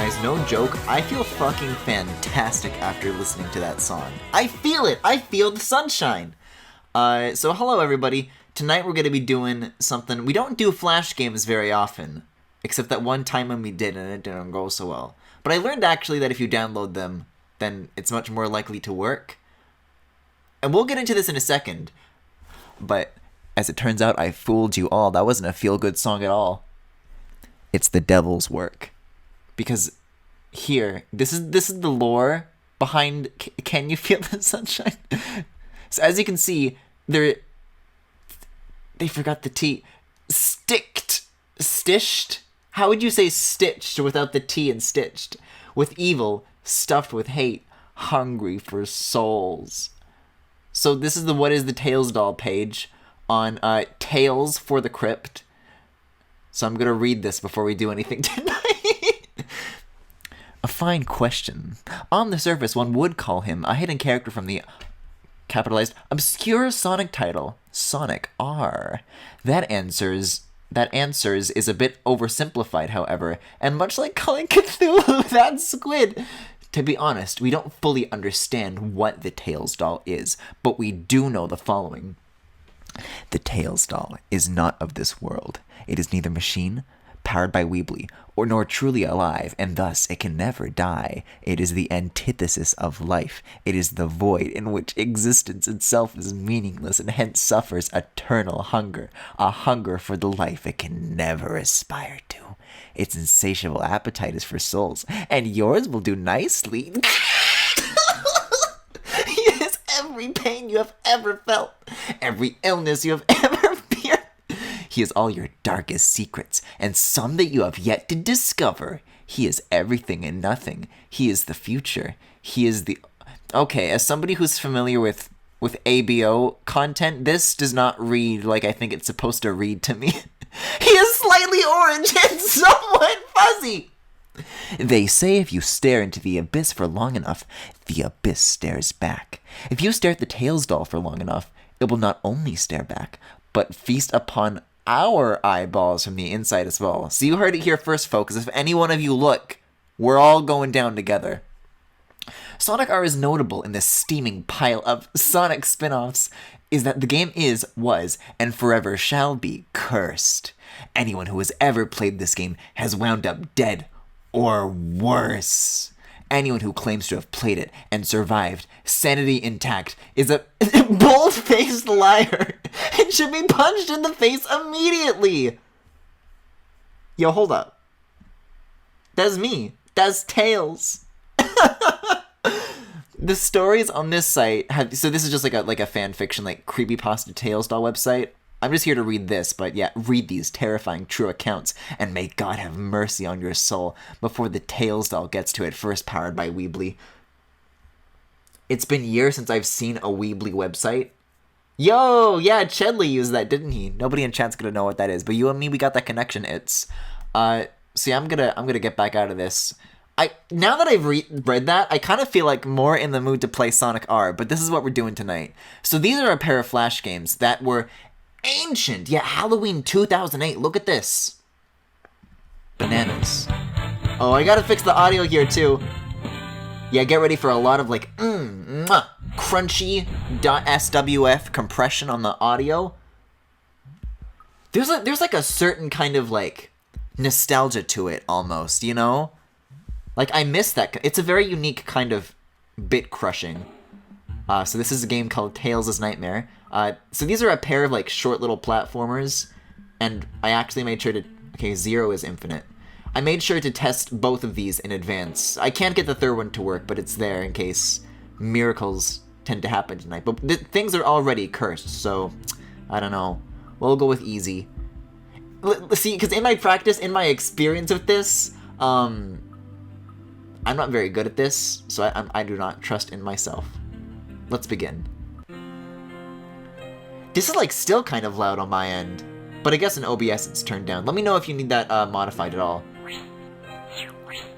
guys, no joke, I feel fucking fantastic after listening to that song. I feel it! I feel the sunshine! So hello everybody. Tonight we're gonna be doing something. We don't do Flash games very often, except that one time when we did and it didn't go so well. But I learned actually that if you download them, then it's much more likely to work. And we'll get into this in a second. But as it turns out, I fooled you all. That wasn't a feel-good song at all. It's the devil's work. Because here, this is the lore behind Can You Feel the Sunshine? So as you can see, they forgot the T. Stitched. How would you say stitched without the T in stitched? With evil, stuffed with hate, hungry for souls. So this is the What is the Tales doll page on Tales for the Crypt. So I'm going to read this before we do anything tonight. A fine question. On the surface, one would call him a hidden character from the capitalized obscure Sonic title, Sonic R. That answers is a bit oversimplified, however, and much like calling Cthulhu that squid. To be honest, we don't fully understand what the Tails doll is, but we do know the following. The Tails doll is not of this world. It is neither machine, powered by Weebly, nor truly alive, and thus it can never die. It is the antithesis of life. It is the void in which existence itself is meaningless and hence suffers eternal hunger, a hunger for the life it can never aspire to. Its insatiable appetite is for souls, and yours will do nicely. Yes, every pain you have ever felt, every illness you have ever feared. He is all your darkest secrets, and some that you have yet to discover. He is everything and nothing. He is the future. He is the... Okay, as somebody who's familiar with ABO content, this does not read like I think it's supposed to read to me. He is slightly orange and somewhat fuzzy. They say if you stare into the abyss for long enough, the abyss stares back. If you stare at the Tails doll for long enough, it will not only stare back, but feast upon our eyeballs from the inside as well. So you heard it here first, folks. If any one of you look, we're all going down together. Sonic R is notable in this steaming pile of Sonic spin-offs is that the game was, and forever shall be cursed. Anyone who has ever played this game has wound up dead, or worse. Anyone who claims to have played it and survived, sanity intact, is a bold-faced liar and should be punched in the face immediately. Yo, hold up. That's me. That's Tails. The stories on this site have... So this is just like a fan fiction, like creepypasta Tails doll website. I'm just here to read this, but yeah, read these terrifying true accounts, and may God have mercy on your soul before the Tails doll gets to it first, powered by Weebly. It's been years since I've seen a Weebly website. Yo, yeah, Chedley used that, didn't he? Nobody in chat's gonna know what that is, but you and me, we got that connection. So yeah, I'm gonna get back out of this. Now that I've read that, I kind of feel like more in the mood to play Sonic R, but this is what we're doing tonight. So these are a pair of Flash games that were ancient. Yeah, Halloween 2008. Look at this. Bananas. Oh, I gotta fix the audio here too. Yeah, get ready for a lot of like crunchy .swf compression on the audio. There's like a certain kind of like nostalgia to it almost, you know? Like I miss that. It's a very unique kind of bit crushing. So this is a game called Tails' Nightmare. So these are a pair of like short little platformers, and I actually made sure to... Okay, 0 is infinite. I made sure to test both of these in advance. I can't get the third one to work, but it's there in case miracles tend to happen tonight. But things are already cursed, so I don't know. We'll go with easy. See, because in my practice, in my experience with this, I'm not very good at this, so I do not trust in myself. Let's begin. This is like still kind of loud on my end, but I guess in OBS it's turned down. Let me know if you need that modified at all.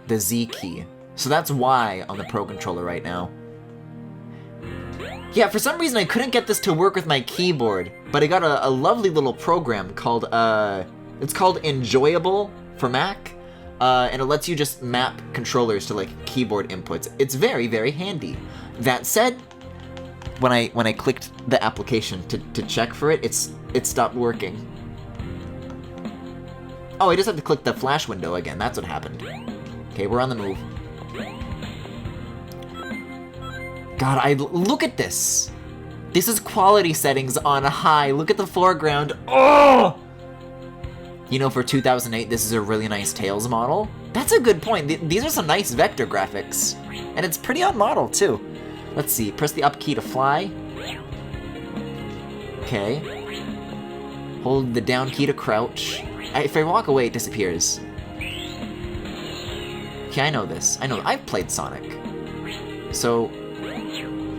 The Z key. So that's Y on the Pro Controller right now. Yeah, for some reason I couldn't get this to work with my keyboard, but I got a lovely little program called, it's called Enjoyable for Mac. and it lets you just map controllers to, like, keyboard inputs. It's very, very handy. That said, when I clicked the application to check for it, it stopped working. Oh, I just have to click the flash window again. That's what happened. Okay, we're on the move. God, look at this. This is quality settings on high. Look at the foreground. Oh! You know, for 2008, this is a really nice Tails model. That's a good point. These are some nice vector graphics. And it's pretty on model, too. Let's see. Press the up key to fly. Okay. Hold the down key to crouch. If I walk away, it disappears. Okay, I know this. I know. I've played Sonic. So,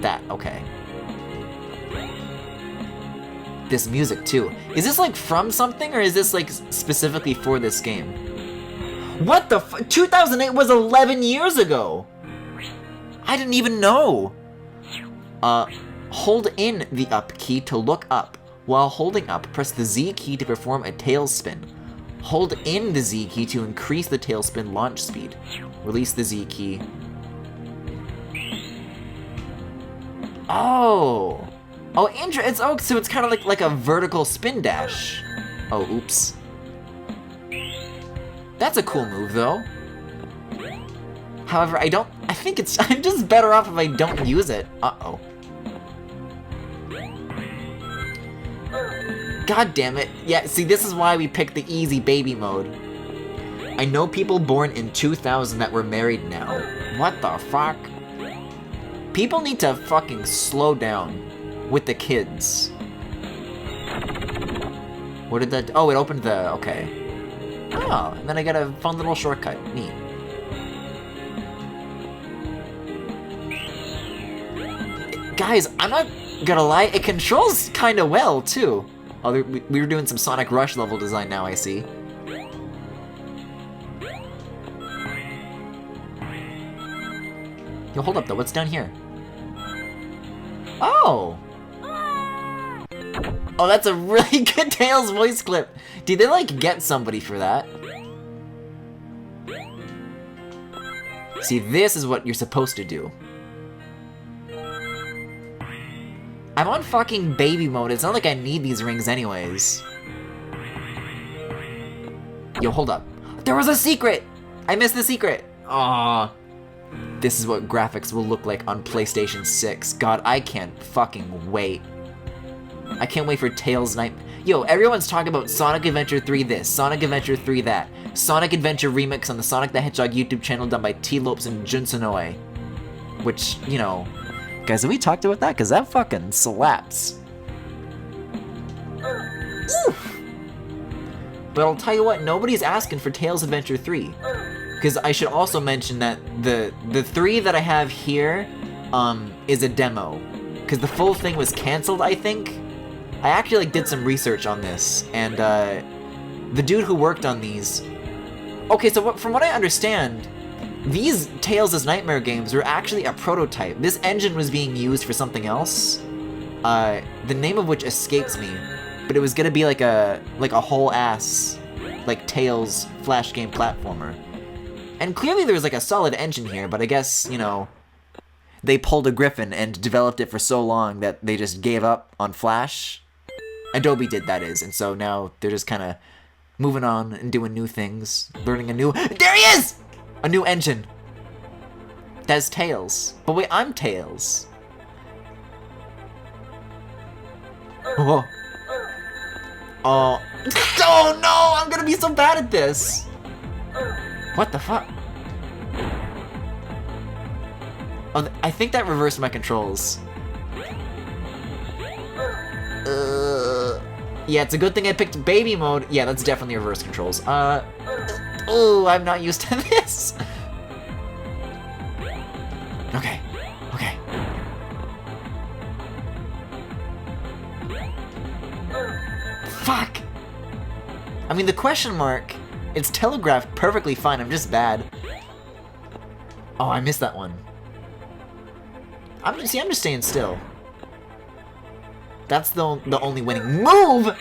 that. Okay. This music, too. Is this, like, from something, or is this, like, specifically for this game? What the f- 2008 was 11 years ago! I didn't even know! Hold in the up key to look up. While holding up, press the Z key to perform a tail spin. Hold in the Z key to increase the tail spin launch speed. Release the Z key. Oh! Oh, so it's kind of like a vertical spin dash. Oh, oops. That's a cool move, though. However, I think I'm just better off if I don't use it. Uh-oh. God damn it. Yeah, see, this is why we picked the easy baby mode. I know people born in 2000 that were married now. What the fuck? People need to fucking slow down with the kids. What did that... Oh, it opened the... Okay. Oh, and then I got a fun little shortcut. Neat. Guys, I'm not gonna lie, it controls kinda well, too. Oh, we were doing some Sonic Rush level design now, I see. Yo, hold up, though. What's down here? Oh! Oh, that's a really good Tails voice clip. Did they, like, get somebody for that? See, this is what you're supposed to do. I'm on fucking baby mode. It's not like I need these rings anyways. Yo, hold up. There was a secret! I missed the secret! Aww. This is what graphics will look like on PlayStation 6. God, I can't fucking wait. I can't wait for Tails Night. Yo, everyone's talking about Sonic Adventure 3 this, Sonic Adventure 3 that. Sonic Adventure Remix on the Sonic the Hedgehog YouTube channel done by T. Lopes and Jun Sonoe. Which, you know... Guys, have we talked about that? Because that fucking slaps. Oof! But I'll tell you what, nobody's asking for Tails Adventure 3. Because I should also mention that the 3 that I have here is a demo. Because the full thing was canceled, I think. I actually did some research on this, and the dude who worked on these... Okay, so from what I understand, these Tails' Nightmare games were actually a prototype. This engine was being used for something else, the name of which escapes me, but it was gonna be like a whole-ass, like, Tails Flash game platformer. And clearly there was like a solid engine here, but I guess, you know, they pulled a Griffin and developed it for so long that they just gave up on Flash. Adobe did, that is, and so now they're just kind of moving on and doing new things, learning a new... There he is! A new engine. That's Tails. But wait, I'm Tails. Oh. Oh. Oh no! I'm gonna be so bad at this! What the fuck? Oh, I think that reversed my controls. Yeah, it's a good thing I picked baby mode. Yeah, that's definitely reverse controls. Oh, I'm not used to this. Okay, okay. Fuck! I mean, the question mark, it's telegraphed perfectly fine, I'm just bad. Oh, I missed that one. I'm just staying still. That's the only winning move!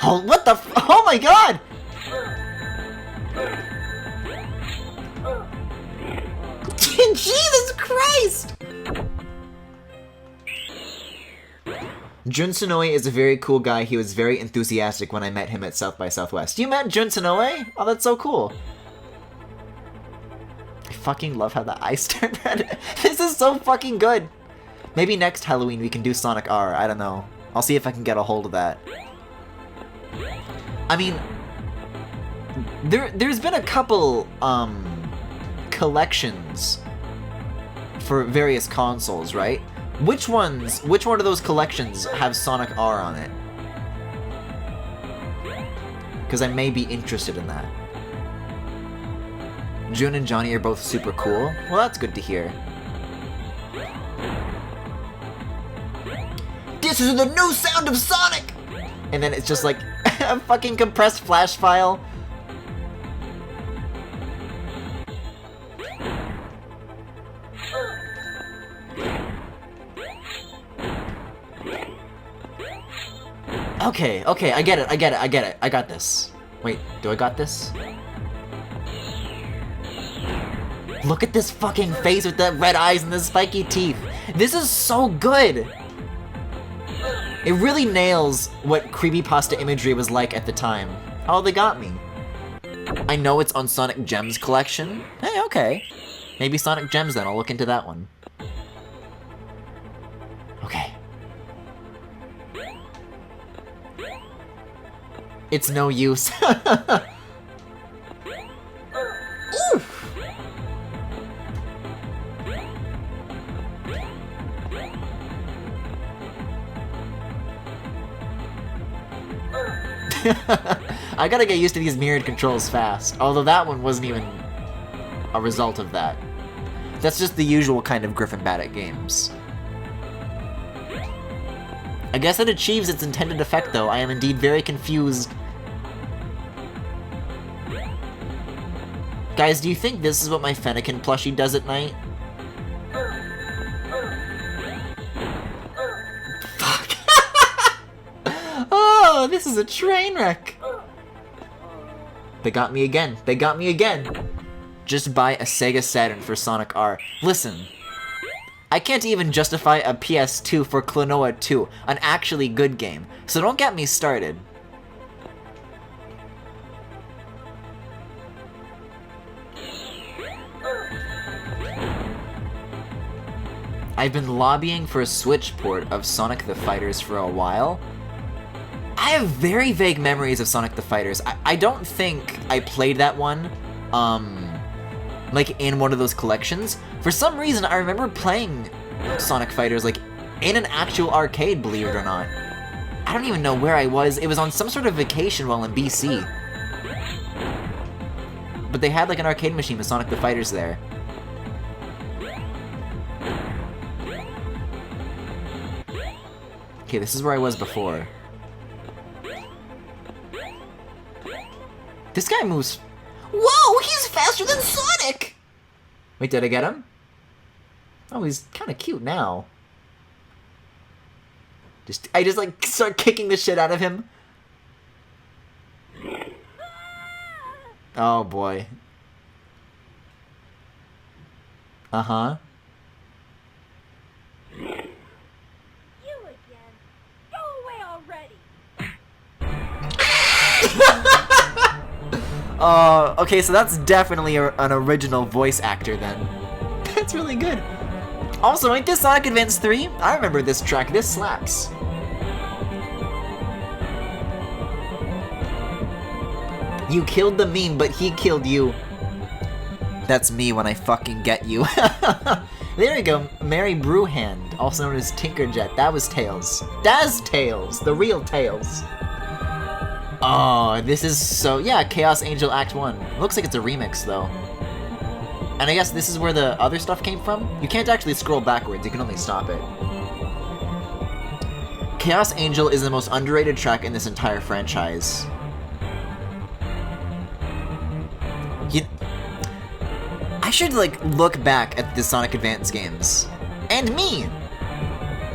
Oh, what the oh my god! Jesus Christ! Jun Sonoe is a very cool guy. He was very enthusiastic when I met him at South by Southwest. You met Jun Sonoe? Oh, that's so cool. I fucking love how the eyes turn red. This is so fucking good. Maybe next Halloween we can do Sonic R. I don't know. I'll see if I can get a hold of that. I mean, there's been a couple, collections for various consoles, right? Which one of those collections have Sonic R on it? Because I may be interested in that. Jun and Johnny are both super cool. Well, that's good to hear. This is the new sound of Sonic! And then it's just like a fucking compressed flash file. Okay, I get it. I got this. Wait, do I got this? Look at this fucking face with the red eyes and the spiky teeth. This is so good! It really nails what creepypasta imagery was like at the time. Oh, they got me. I know it's on Sonic Gems collection. Hey, okay. Maybe Sonic Gems then, I'll look into that one. Okay. It's no use. Oof. I gotta get used to these mirrored controls fast, although that one wasn't even a result of that. That's just the usual kind of Griffin bad at games. I guess it achieves its intended effect, though. I am indeed very confused. Guys, do you think this is what my Fennekin plushie does at night? Fuck. Oh, this is a train wreck. They got me again. They got me again. Just buy a Sega Saturn for Sonic R. Listen. I can't even justify a PS2 for Klonoa 2, an actually good game, so don't get me started. I've been lobbying for a Switch port of Sonic the Fighters for a while. I have very vague memories of Sonic the Fighters. I don't think I played that one, like, in one of those collections. For some reason, I remember playing Sonic Fighters, like, in an actual arcade, believe it or not. I don't even know where I was. It was on some sort of vacation while in BC. But they had, like, an arcade machine with Sonic the Fighters there. Okay, this is where I was before. This guy moves... Whoa, he's faster than Sonic! Wait, did I get him? Oh, he's kind of cute now. I just like start kicking the shit out of him. Oh boy. Uh-huh. You again. Go away already. Okay, so that's definitely an original voice actor then. That's really good. Also, ain't this Sonic Advance 3? I remember this track. This slaps. You killed the meme, but he killed you. That's me when I fucking get you. There we go. Mary Brewhand, also known as Tinkerjet. That was Tails. That's Tails. The real Tails. Oh, this is so... Yeah, Chaos Angel Act 1. Looks like it's a remix, though. And I guess this is where the other stuff came from? You can't actually scroll backwards, you can only stop it. Chaos Angel is the most underrated track in this entire franchise. I should, like, look back at the Sonic Advance games. And me!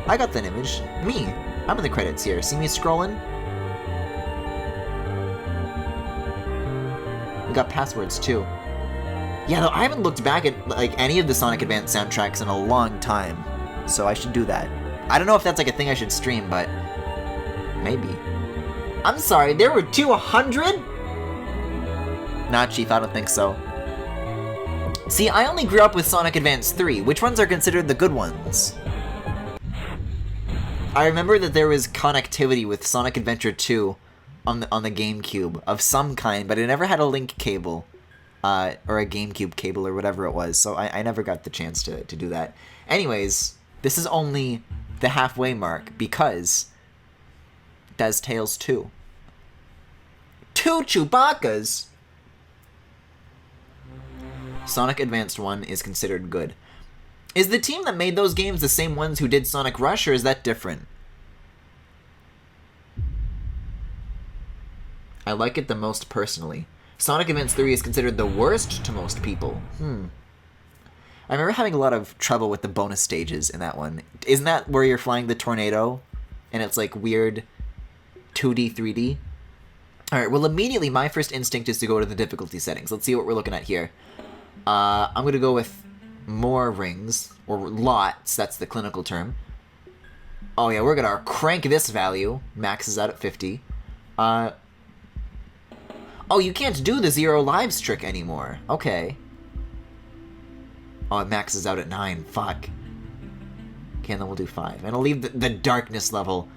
I got that image. Me. I'm in the credits here. See me scrolling? We got passwords, too. Yeah, though I haven't looked back at like any of the Sonic Advance soundtracks in a long time, so I should do that. I don't know if that's like a thing I should stream, but maybe. I'm sorry, there were 200? Nah, Chief, I don't think so. See, I only grew up with Sonic Advance 3. Which ones are considered the good ones? I remember that there was connectivity with Sonic Adventure 2 on the GameCube of some kind, but it never had a link cable. Or a GameCube cable or whatever it was, so I never got the chance to do that. Anyways, this is only the halfway mark, because does Tails 2. 2 Chewbacca's! Sonic Advanced 1 is considered good. Is the team that made those games the same ones who did Sonic Rush, or is that different? I like it the most personally. Sonic Advance 3 is considered the worst to most people. I remember having a lot of trouble with the bonus stages in that one. Isn't that where you're flying the tornado? And it's like weird 2D, 3D? Alright, well immediately my first instinct is to go to the difficulty settings. Let's see what we're looking at here. I'm going to go with more rings, or lots, that's the clinical term. Oh yeah, we're going to crank this value. Max is out at 50. Oh, you can't do the 0 lives trick anymore. Okay. Oh, it maxes out at 9. Fuck. Okay, and then we'll do 5. And I'll leave the darkness level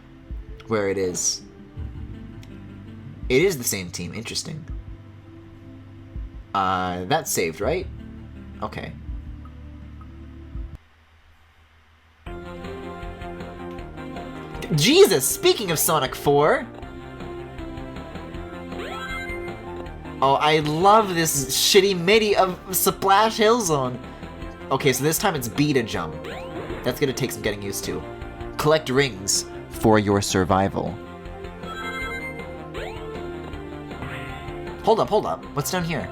where it is. It is the same team. Interesting. That's saved, right? Okay. Jesus! Speaking of Sonic 4... Oh, I love this shitty MIDI of Splash Hill Zone. Okay, so this time it's B to jump. That's gonna take some getting used to. Collect rings for your survival. Hold up. What's down here?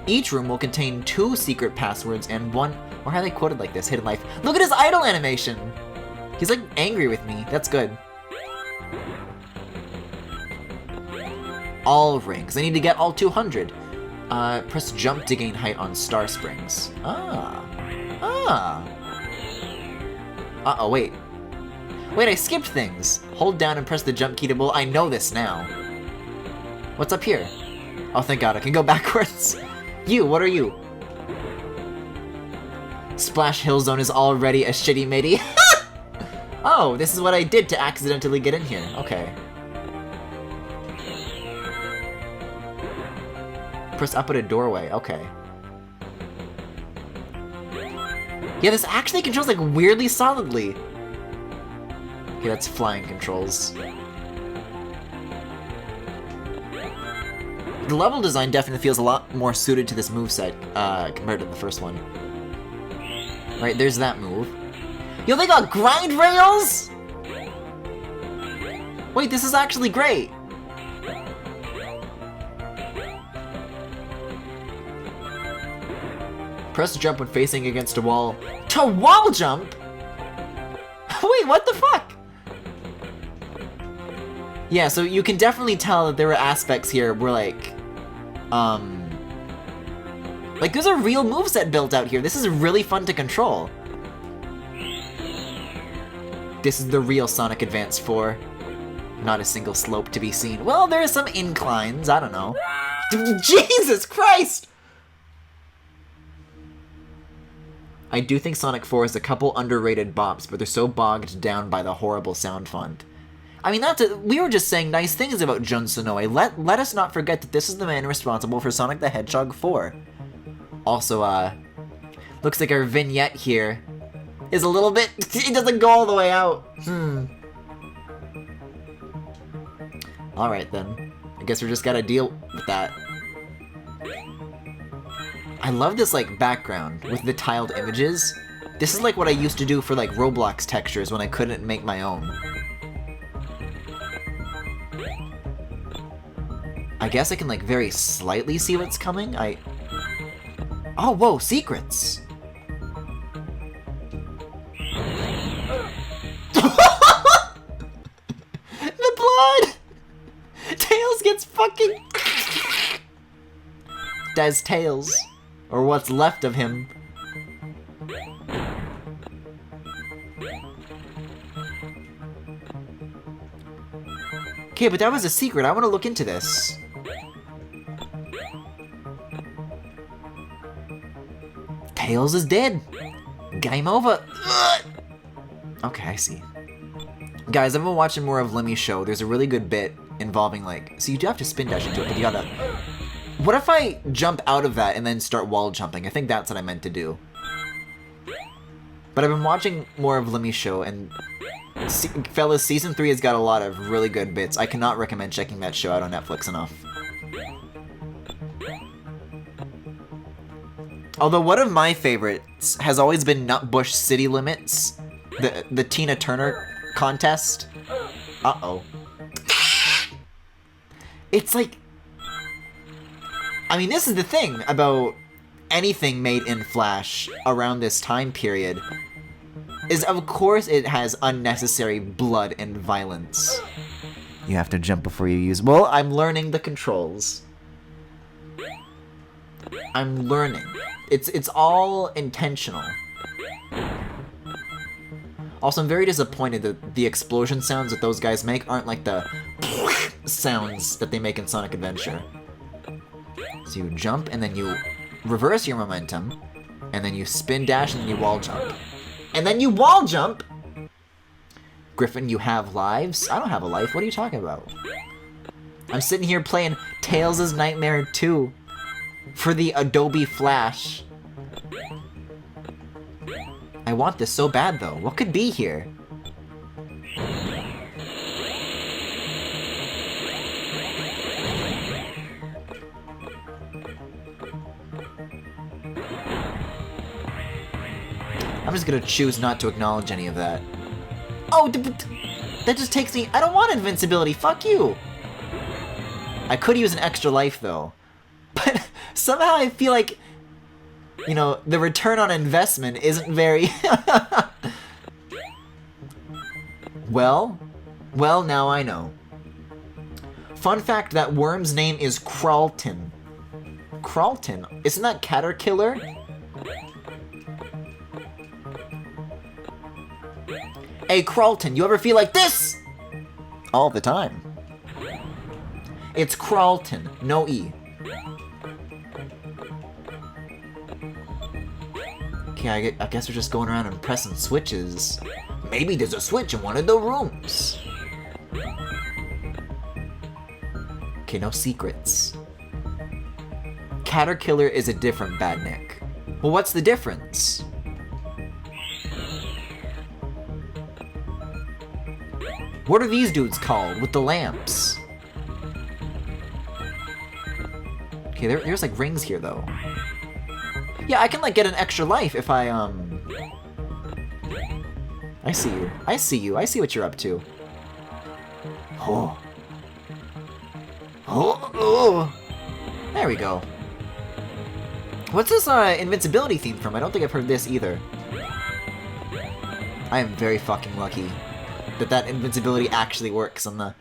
Each room will contain 2 secret passwords and 1... Or how are they quoted like this? Hidden life. Look at his idle animation! He's like angry with me. That's good. All rings. I need to get all 200. Press jump to gain height on star springs. Uh-oh, wait. Wait, I skipped things. Hold down and press the jump key to... Well, I know this now. What's up here? Oh, thank God, I can go backwards. You, what are you? Splash Hill Zone is already a shitty MIDI. Oh, this is what I did to accidentally get in here. Okay. Press up at a doorway. Okay. Yeah, this actually controls like weirdly solidly. Okay, that's flying controls. The level design definitely feels a lot more suited to this moveset compared to the first one. Right, there's that move. Yo, they got grind rails? Wait, this is actually great. Press jump when facing against a wall. To wall jump? Wait, what the fuck? Yeah, so you can definitely tell that there were aspects here where like there's a real moveset built out here. This is really fun to control. This is the real Sonic Advance 4. Not a single slope to be seen. Well, there are some inclines, I don't know. Jesus Christ! I do think Sonic 4 has a couple underrated bops, but they're so bogged down by the horrible sound font. I mean, we were just saying nice things about Jun Sonoe. Let us not forget that this is the man responsible for Sonic the Hedgehog 4. Also, looks like our vignette here is a little bit... It doesn't go all the way out. Alright then. I guess we just gotta deal with that. I love this, like, background with the tiled images. This is like what I used to do for, like, Roblox textures when I couldn't make my own. I guess I can, like, very slightly see what's coming. Oh, whoa, secrets! The blood! Tails gets fucking... guy's Tails. Or what's left of him. Okay, but that was a secret. I want to look into this. Tails is dead. Game over. Ugh. Okay, I see. Guys, I've been watching more of Lemmy's show. There's a really good bit involving, like... So you do have to spin dash into it, but you gotta... What if I jump out of that and then start wall jumping? I think that's what I meant to do. But I've been watching more of Lemmy's show, and... Fellas, Season 3 has got a lot of really good bits. I cannot recommend checking that show out on Netflix enough. Although one of my favorites has always been Nutbush City Limits. The Tina Turner contest. Uh-oh. It's like... I mean, this is the thing about anything made in Flash around this time period. Is, of course, it has unnecessary blood and violence. You have to jump before you use... Well, I'm learning the controls. I'm learning. It's all intentional. Also, I'm very disappointed that the explosion sounds that those guys make aren't like the sounds that they make in Sonic Adventure. So you jump, and then you reverse your momentum, and then you spin dash, and then you wall jump. And then you wall jump! Griffin, you have lives? I don't have a life. What are you talking about? I'm sitting here playing Tails' Nightmare 2 for the Adobe Flash. I want this so bad, though. What could be here? I'm just gonna choose not to acknowledge any of that. Oh, that just takes me... I don't want invincibility, fuck you! I could use an extra life, though. But somehow I feel like, you know, the return on investment isn't very... Well, now I know. Fun fact, that worm's name is Crawlton. Crawlton? Isn't that Caterkiller? Hey, Crawlton, you ever feel like this? All the time. It's Crawlton, no E. Okay, I guess we're just going around and pressing switches. Maybe there's a switch in one of the rooms. Okay, no secrets. Caterkiller is a different badnik. Well, what's the difference? What are these dudes called with the lamps? Okay, there's like rings here though. Yeah, I can like get an extra life if I I see you. I see you. I see what you're up to. Oh. Oh. There we go. What's this invincibility theme from? I don't think I've heard this either. I am very fucking lucky that invincibility actually works on the...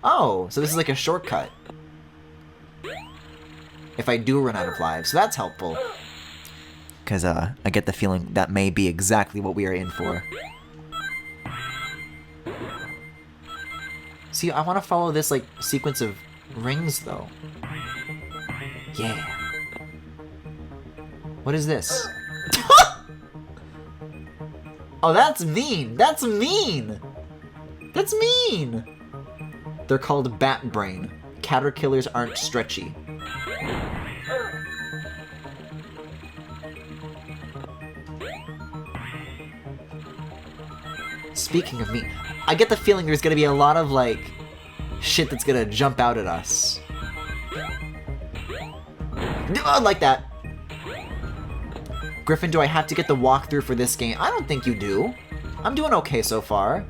Oh, so this is like a shortcut. If I do run out of lives, so that's helpful. Because I get the feeling that may be exactly what we are in for. See, I want to follow this like sequence of rings though. Yeah. What is this? Oh, that's mean! That's mean! That's mean! They're called bat brain. Caterkillers aren't stretchy. Speaking of me, I get the feeling there's gonna be a lot of, like, shit that's gonna jump out at us. Like that. Griffin, do I have to get the walkthrough for this game? I don't think you do. I'm doing okay so far.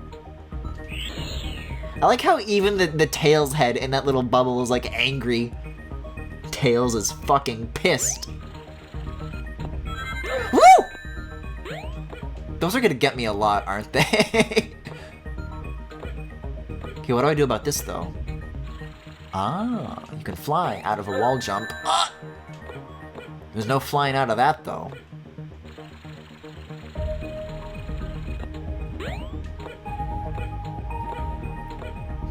I like how even the Tails head in that little bubble is, like, angry. Tails is fucking pissed. Woo! Those are gonna get me a lot, aren't they? Okay, what do I do about this, though? Ah, you can fly out of a wall jump. Ah! There's no flying out of that, though.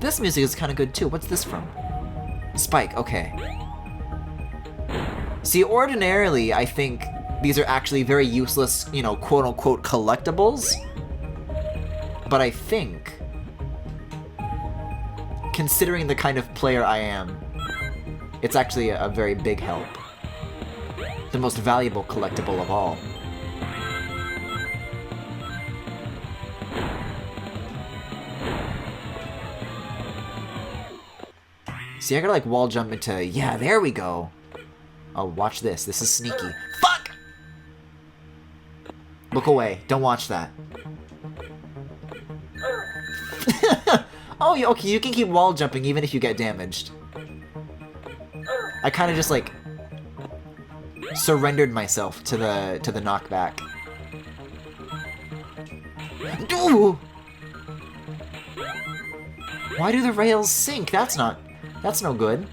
This music is kind of good, too. What's this from? Spike, okay. See, ordinarily, I think these are actually very useless, you know, quote-unquote collectibles. But I think, considering the kind of player I am, it's actually a very big help. The most valuable collectible of all. See, I gotta like wall jump into, yeah, there we go. Oh, watch this. This is sneaky. Fuck! Look away. Don't watch that. Oh, okay, you can keep wall jumping even if you get damaged. I kind of just like surrendered myself to the knockback. Ooh! Why do the rails sink? That's no good.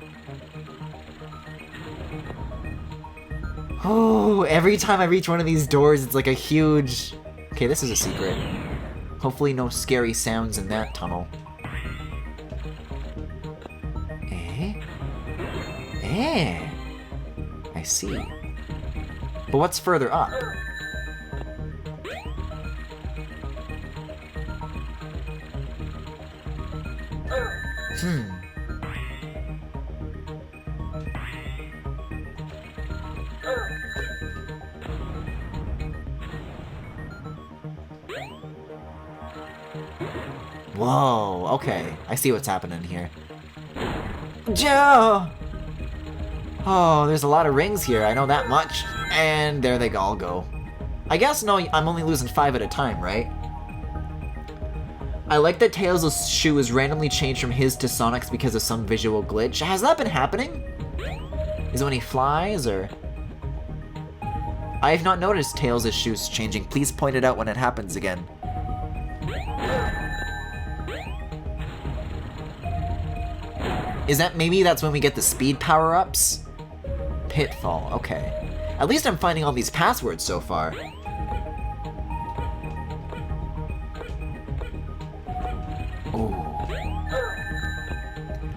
Oh, every time I reach one of these doors, it's like a huge... Okay, this is a secret. Hopefully no scary sounds in that tunnel. I see. But what's further up? Whoa, okay. I see what's happening here. Joe! Oh, there's a lot of rings here, I know that much. And there they all go. I guess, no, I'm only losing 5 at a time, right? I like that Tails' shoe is randomly changed from his to Sonic's because of some visual glitch. Has that been happening? Is it when he flies, or...? I have not noticed Tails' shoes changing. Please point it out when it happens again. Is that, maybe that's when we get the speed power-ups? Pitfall, okay. At least I'm finding all these passwords so far.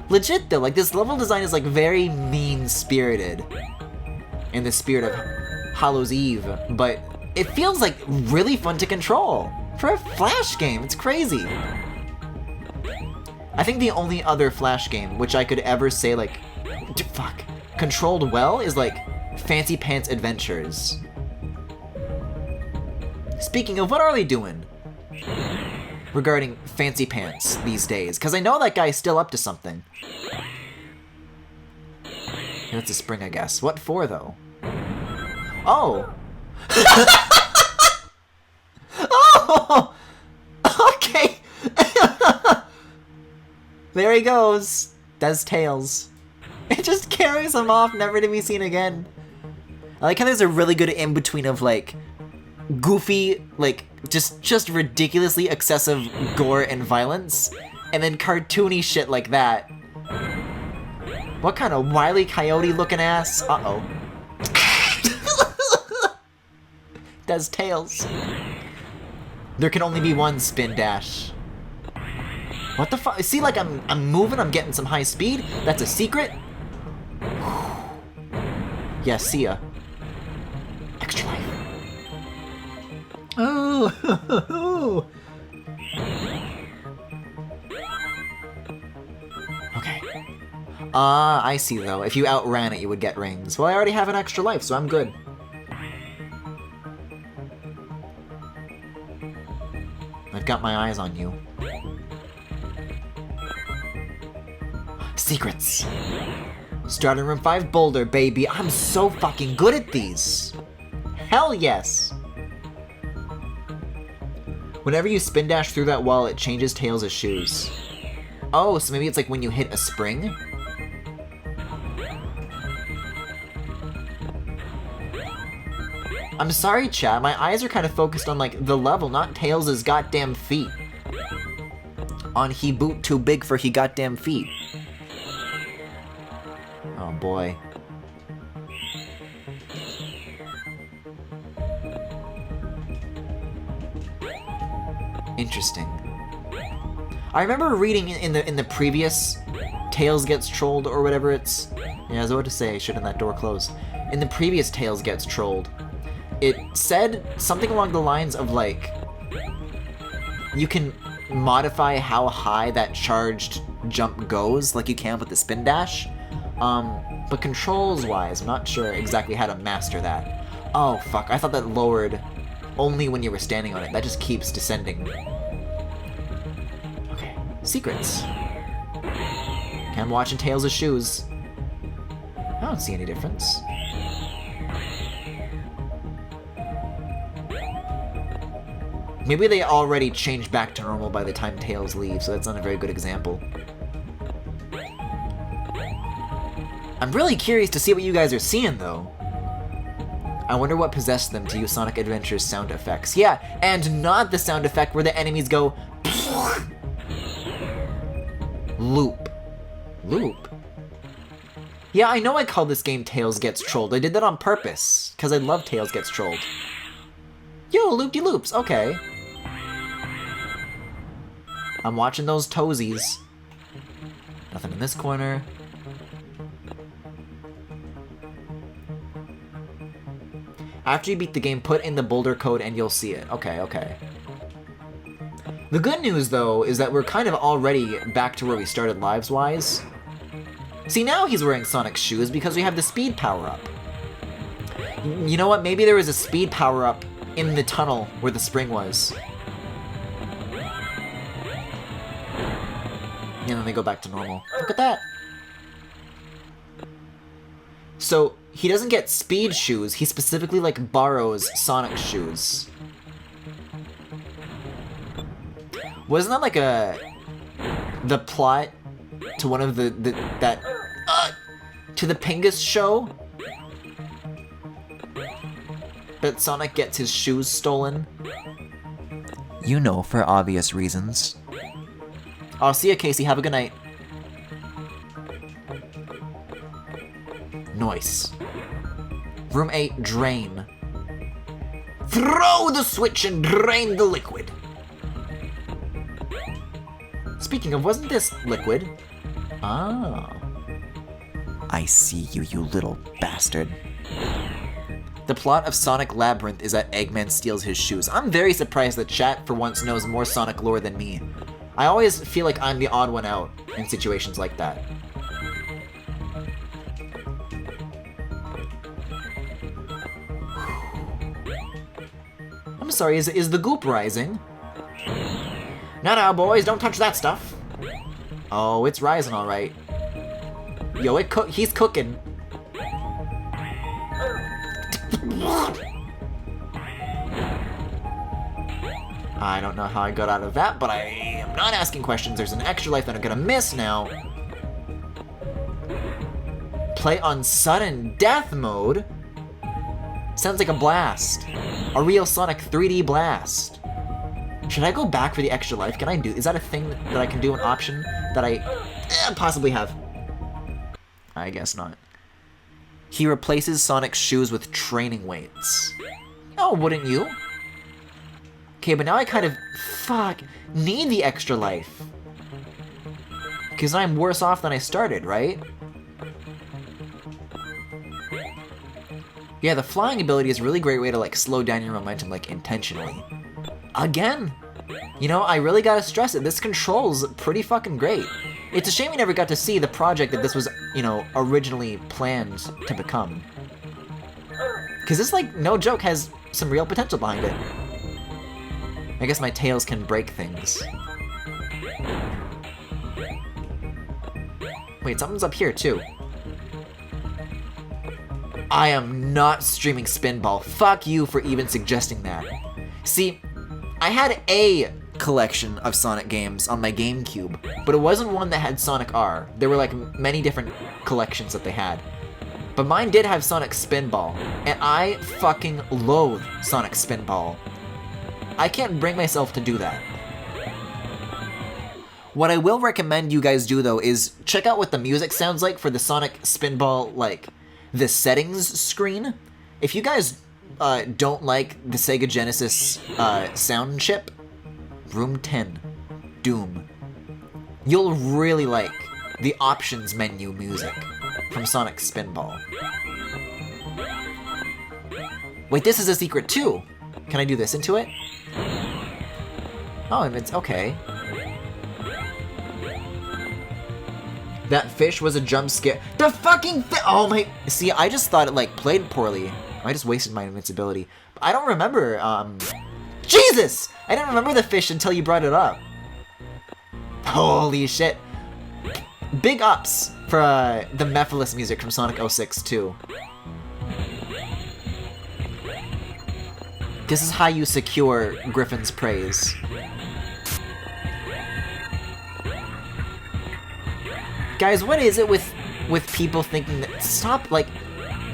Legit though, like this level design is like very mean-spirited in the spirit of Hallows' Eve, but it feels like really fun to control for a Flash game. It's crazy. I think the only other Flash game which I could ever say like, controlled well is like Fancy Pants Adventures. Speaking of, what are they doing regarding Fancy Pants these days? Because I know that guy's still up to something. That's a spring, I guess. What for, though? Oh! Oh! Okay! There he goes. That's Tails. It just carries him off, never to be seen again. I like how there's a really good in-between of, like, goofy, like, just ridiculously excessive gore and violence, and then cartoony shit like that. What kind of Wile E. Coyote looking ass? Uh-oh. That's Tails. There can only be one spin dash. What the fuck? See, like, I'm moving, I'm getting some high speed? That's a secret? Yeah, see ya. Extra life. Oh! Okay. I see, though. If you outran it, you would get rings. Well, I already have an extra life, so I'm good. I've got my eyes on you. Secrets. Starting room 5 boulder, baby. I'm so fucking good at these. Hell yes. Whenever you spin dash through that wall, it changes Tails' shoes. Oh, so maybe it's like when you hit a spring? I'm sorry, chat. My eyes are kind of focused on, like, the level, not Tails' goddamn feet. On he boot too big for he goddamn feet. Oh, boy. Interesting. I remember reading in the previous Tails Gets Trolled or whatever it's... Yeah, I was about to say, shouldn't that door close? In the previous Tails Gets Trolled, it said something along the lines of, like, you can modify how high that charged jump goes, like you can with the spin dash. But controls-wise, I'm not sure exactly how to master that. Oh, fuck, I thought that lowered only when you were standing on it. That just keeps descending. Okay, secrets. Okay, I'm watching Tails' shoes. I don't see any difference. Maybe they already changed back to normal by the time Tails leaves, so that's not a very good example. I'm really curious to see what you guys are seeing, though. I wonder what possessed them to use Sonic Adventure's sound effects. Yeah, and not the sound effect where the enemies go... Loop. Loop? Yeah, I know I called this game Tails Gets Trolled. I did that on purpose, because I love Tails Gets Trolled. Yo, loop-de-loops, okay. I'm watching those toesies. Nothing in this corner. After you beat the game, put in the boulder code and you'll see it. Okay, okay. The good news, though, is that we're kind of already back to where we started lives-wise. See, now he's wearing Sonic's shoes because we have the speed power-up. You know what? Maybe there was a speed power-up in the tunnel where the spring was. And then they go back to normal. Look at that! So, he doesn't get speed shoes, he specifically, like, borrows Sonic shoes. Wasn't that, like, the plot to one of to the Pingus show? That Sonic gets his shoes stolen? You know, for obvious reasons. I'll see you, Casey. Have a good night. Nice. Room 8, drain. Throw the switch and drain the liquid. Speaking of, wasn't this liquid? Ah. I see you, you little bastard. The plot of Sonic Labyrinth is that Eggman steals his shoes. I'm very surprised that chat for once knows more Sonic lore than me. I always feel like I'm the odd one out in situations like that. I'm sorry, is the goop rising? No, boys, don't touch that stuff. Oh, it's rising alright. Yo, he's cooking. I don't know how I got out of that, but I am not asking questions. There's an extra life that I'm gonna miss now. Play on sudden death mode? Sounds like a blast. A real Sonic 3D blast. Should I go back for the extra life? Can I do... Is that a thing that I can do, an option that I possibly have? I guess not. He replaces Sonic's shoes with training weights. Oh, wouldn't you? Okay, but now I kind of, need the extra life. Because I'm worse off than I started, right? Yeah, the flying ability is a really great way to, like, slow down your momentum, like, intentionally. Again! You know, I really gotta stress it, this control's pretty fucking great. It's a shame we never got to see the project that this was, you know, originally planned to become. Because this, like, no joke, has some real potential behind it. I guess my tails can break things. Wait, something's up here, too. I am not streaming Spinball. Fuck you for even suggesting that. See, I had a collection of Sonic games on my GameCube, but it wasn't one that had Sonic R. There were, like, many different collections that they had. But mine did have Sonic Spinball, and I fucking loathe Sonic Spinball. I can't bring myself to do that. What I will recommend you guys do, though, is check out what the music sounds like for the Sonic Spinball, like, the settings screen. If you guys don't like the Sega Genesis sound chip, Room 10. Doom. You'll really like the options menu music from Sonic Spinball. Wait, this is a secret too! Can I do this into it? Oh, it's okay. That fish was a jump scare. The fucking oh my! See, I just thought it like played poorly. I just wasted my invincibility. I don't remember. Jesus! I didn't remember the fish until you brought it up. Holy shit! Big ups for the Mephiles music from Sonic 06 too. This is how you secure Griffin's praise. Guys, what is it with people thinking that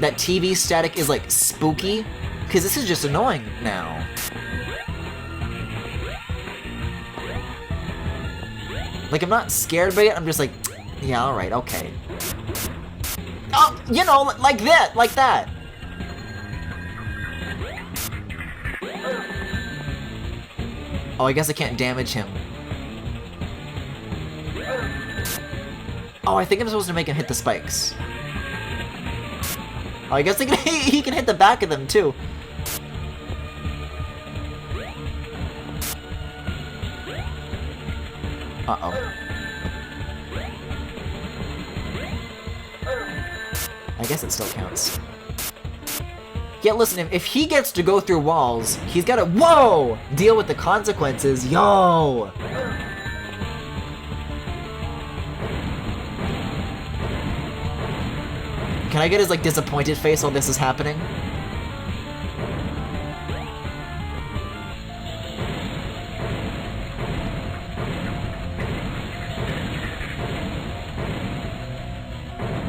that TV static is like spooky? Because this is just annoying now. Like, I'm not scared by it, I'm just like, yeah, alright, okay. Oh, you know, like that, like that. Oh, I guess I can't damage him. Oh, I think I'm supposed to make him hit the spikes. Oh, I guess he can hit the back of them, too. Uh-oh. I guess it still counts. Yeah, listen, if he gets to go through walls, he's gotta, whoa! Deal with the consequences, yo! Can I get his, like, disappointed face while this is happening?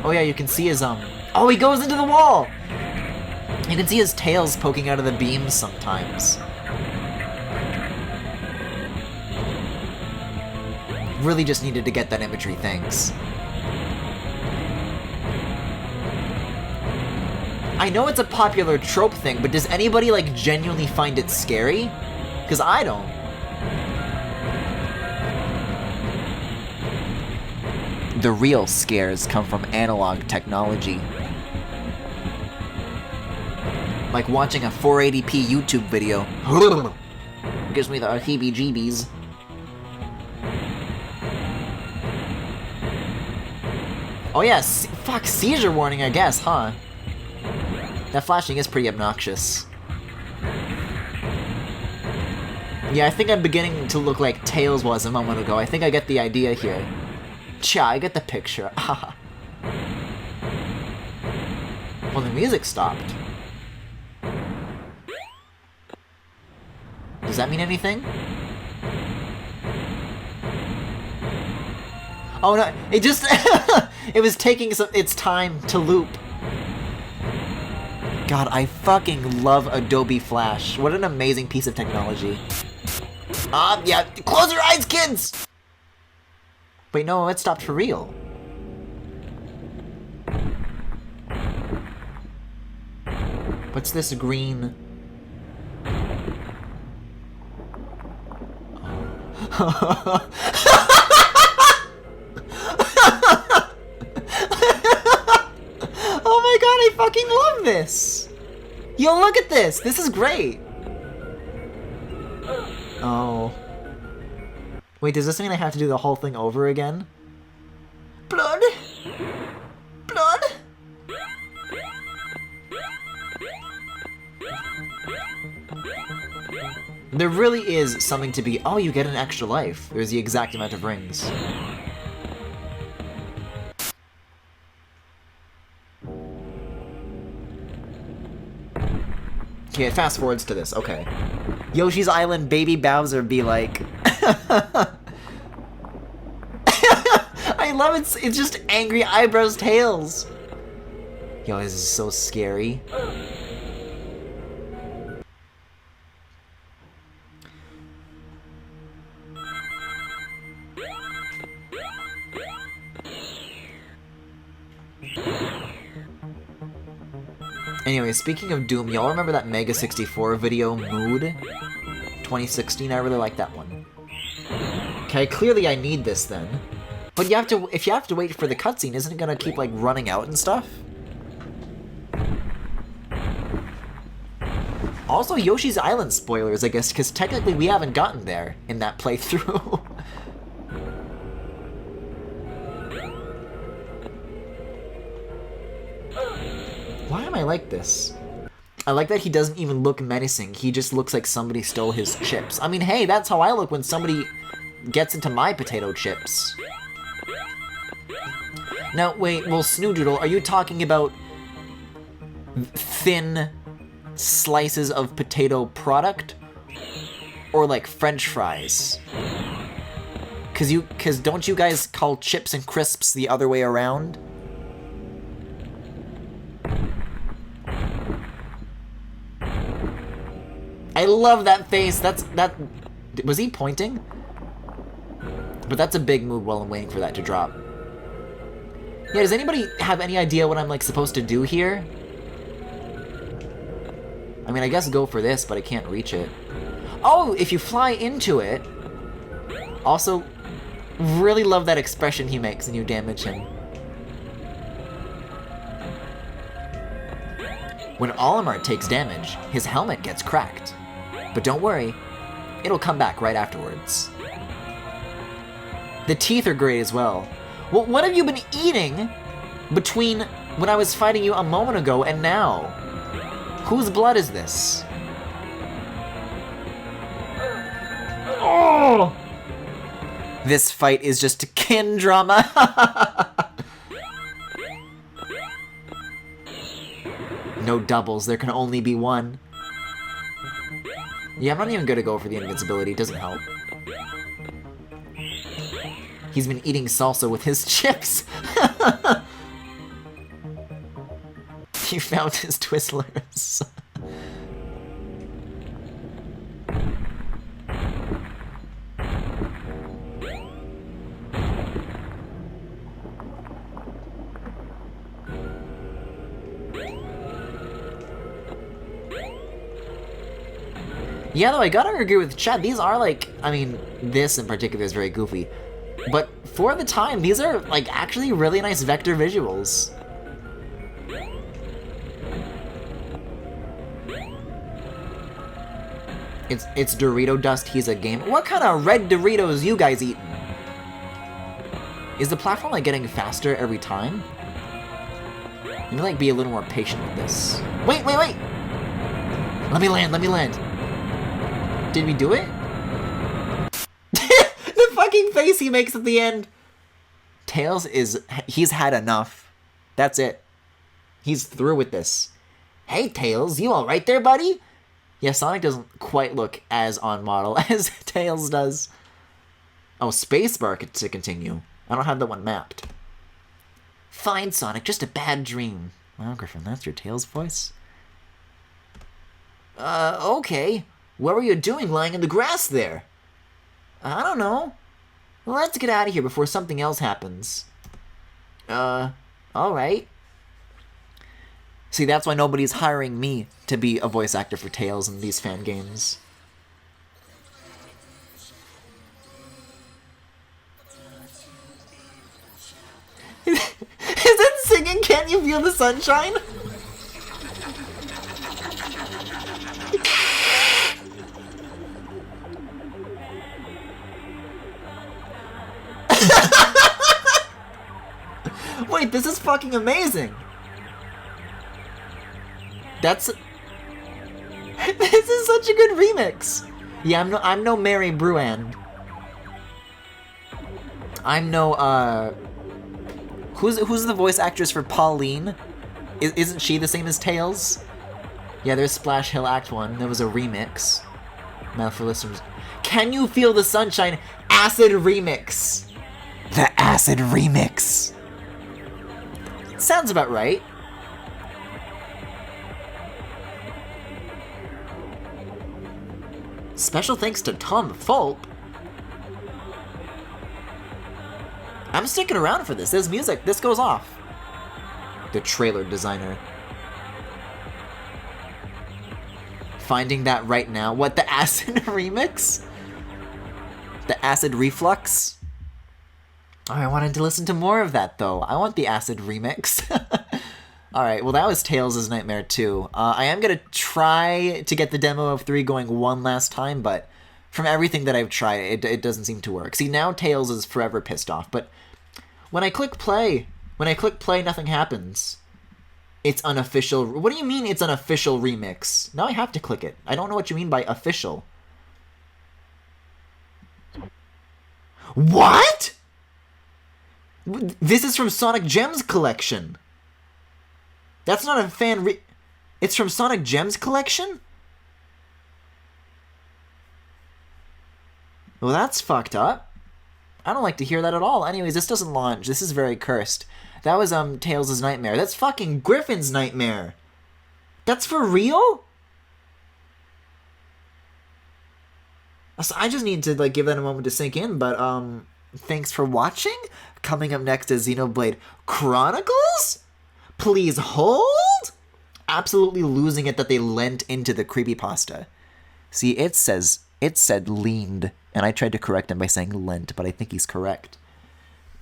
Oh yeah, you can see his, oh, he goes into the wall! You can see his tails poking out of the beams sometimes. Really just needed to get that imagery, thanks. I know it's a popular trope thing, but does anybody, like, genuinely find it scary? Because I don't. The real scares come from analog technology. Like watching a 480p YouTube video. Gives me the heebie-jeebies. Oh yeah, fuck, seizure warning, I guess, huh? That flashing is pretty obnoxious. Yeah, I think I'm beginning to look like Tails was a moment ago. I think I get the idea here. Cha, I get the picture. Well, the music stopped. Does that mean anything? Oh no, it just... it was taking its time to loop. God, I fucking love Adobe Flash. What an amazing piece of technology. Yeah, close your eyes, kids! Wait, no, it stopped for real. What's this green... Oh my god, I fucking love this! Yo, look at this! This is great! Oh. Wait, does this mean I have to do the whole thing over again? Blood? Blood? There really is something to be... Oh, you get an extra life. There's the exact amount of rings. Okay, it fast forwards to this. Okay. Yoshi's Island Baby Bowser be like... I love it. It's just angry eyebrows tails. Yo, this is so scary. Anyway, speaking of Doom, y'all remember that Mega 64 video, Mood? 2016, I really like that one. Okay, clearly I need this then. But if you have to wait for the cutscene, isn't it gonna keep like running out and stuff? Also, Yoshi's Island spoilers, I guess, because technically we haven't gotten there in that playthrough. Why am I like this? I like that he doesn't even look menacing. He just looks like somebody stole his chips. I mean, hey, that's how I look when somebody gets into my potato chips. Now, wait, well, Snoodoodle, are you talking about thin slices of potato product? Or like French fries? Cause don't you guys call chips and crisps the other way around? I love that face. Was he pointing? But that's a big move while I'm waiting for that to drop. Yeah, does anybody have any idea what I'm like supposed to do here? I mean, I guess go for this, but I can't reach it. Oh, if you fly into it. Also, really love that expression he makes when you damage him. When Olimar takes damage, his helmet gets cracked. But don't worry, it'll come back right afterwards. The teeth are great as well. Well, what have you been eating between when I was fighting you a moment ago and now? Whose blood is this? Oh! This fight is just kin drama. No doubles, there can only be one. Yeah, I'm not even gonna go for the invincibility, it doesn't help. He's been eating salsa with his chips. He found his Twizzlers. Yeah, though, I gotta agree with Chad. These are like, I mean, this in particular is very goofy. But for the time, these are like actually really nice vector visuals. It's Dorito dust, he's a game. What kind of red Doritos you guys eating? Is the platform like getting faster every time? Let me like be a little more patient with this. Wait! Let me land. Did we do it? The fucking face he makes at the end. Tails he's had enough. That's it. He's through with this. Hey Tails, you alright there, buddy? Yeah, Sonic doesn't quite look as on model as Tails does. Oh, spacebar to continue. I don't have that one mapped. Fine, Sonic, just a bad dream. Wow, Griffin, that's your Tails voice? Okay. What were you doing lying in the grass there? I don't know. Well, let's get out of here before something else happens. Alright. See, that's why nobody's hiring me to be a voice actor for Tails in these fan games. Is it singing Can't You Feel the Sunshine? Wait, this is fucking amazing. This is such a good remix. Yeah, I'm no Mary Bruand. I'm no who's the voice actress for Pauline? Isn't she the same as Tails? Yeah, there's Splash Hill Act 1. There was a remix. Now for listeners, Can You Feel the Sunshine Acid Remix? The Acid Remix. Sounds about right. Special thanks to Tom Fulp. I'm sticking around for this. There's music. This goes off. The trailer designer. Finding that right now. What, the Acid Remix? The acid reflux. Oh, I wanted to listen to more of that, though. I want the acid remix. Alright, well that was Tails' Nightmare 2. I am going to try to get the demo of 3 going one last time, but from everything that I've tried, it doesn't seem to work. See, now Tails is forever pissed off, but when I click play, nothing happens. It's unofficial. What do you mean it's an official remix? Now I have to click it. I don't know what you mean by official. What? This is from Sonic Gems Collection. That's not a fan It's from Sonic Gems Collection? Well, that's fucked up. I don't like to hear that at all. Anyways, this doesn't launch. This is very cursed. That was Tails' Nightmare. That's fucking Griffin's Nightmare. That's for real? So I just need to like give that a moment to sink in, but thanks for watching. Coming up next is Xenoblade Chronicles? Please hold? Absolutely losing it that they lent into the creepypasta. See, it said leaned, and I tried to correct him by saying lent, but I think he's correct.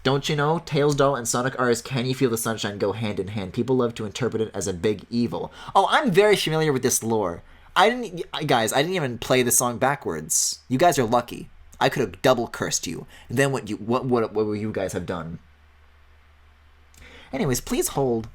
Don't you know, Tails Doll and Sonic R's Can You Feel the Sunshine go hand in hand. People love to interpret it as a big evil. Oh, I'm very familiar with this lore. Guys, I didn't even play the song backwards. You guys are lucky. I could have double cursed you. And then what would you guys have done? Anyways, please hold.